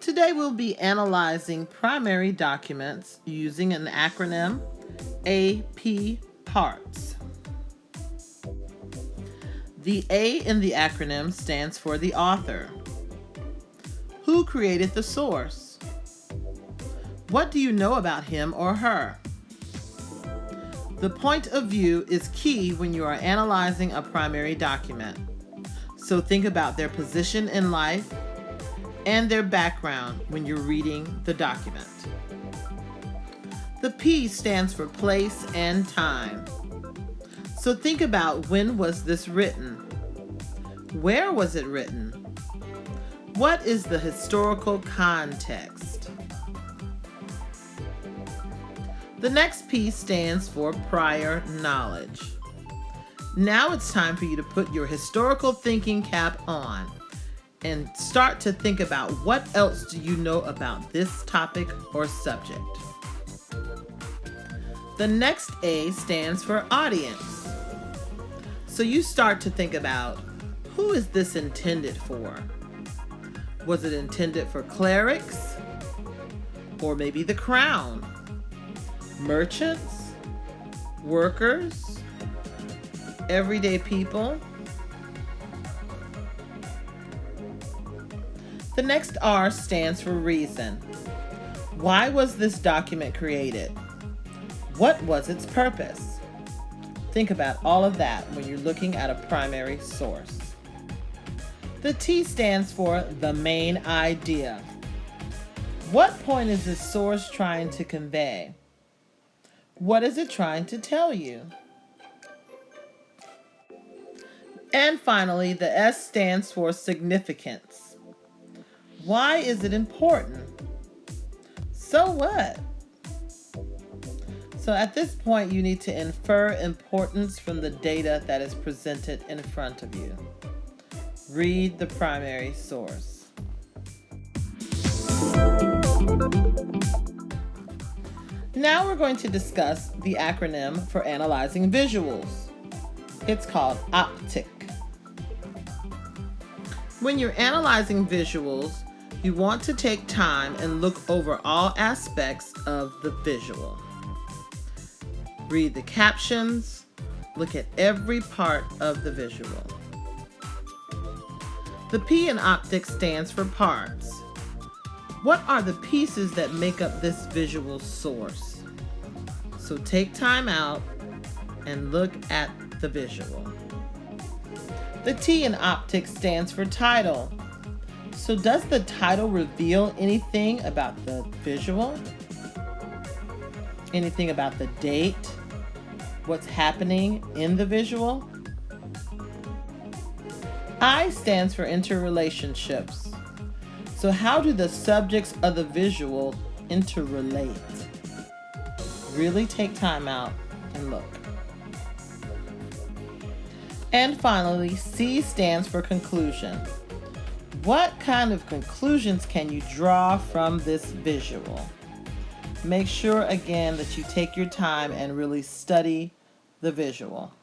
Today we'll be analyzing primary documents using an acronym, AP PARTS. The A in the acronym stands for the author. Who created the source? What do you know about him or her? The point of view is key when you are analyzing a primary document. So think about their position in life and their background when you're reading the document. The P stands for place and time. So think about, when was this written? Where was it written? What is the historical context? The next P stands for prior knowledge. Now it's time for you to put your historical thinking cap on and start to think about, what else do you know about this topic or subject? The next A stands for audience. So you start to think about, who is this intended for? Was it intended for clerics? Or maybe the crown? Merchants? Workers? Everyday people? The next R stands for reason. Why was this document created? What was its purpose? Think about all of that when you're looking at a primary source. The T stands for the main idea. What point is this source trying to convey? What is it trying to tell you? And finally, the S stands for significance. Why is it important? So what? So at this point, you need to infer importance from the data that is presented in front of you. Read the primary source. Now we're going to discuss the acronym for analyzing visuals. It's called OPTIC. When you're analyzing visuals, you want to take time and look over all aspects of the visual. Read the captions, look at every part of the visual. The P in OPTIC stands for parts. What are the pieces that make up this visual source? So take time out and look at the visual. The T in OPTIC stands for title. So does the title reveal anything about the visual? Anything about the date? What's happening in the visual? I stands for interrelationships. So how do the subjects of the visual interrelate? Really take time out and look. And finally, C stands for conclusion. What kind of conclusions can you draw from this visual? Make sure again that you take your time and really study the visual.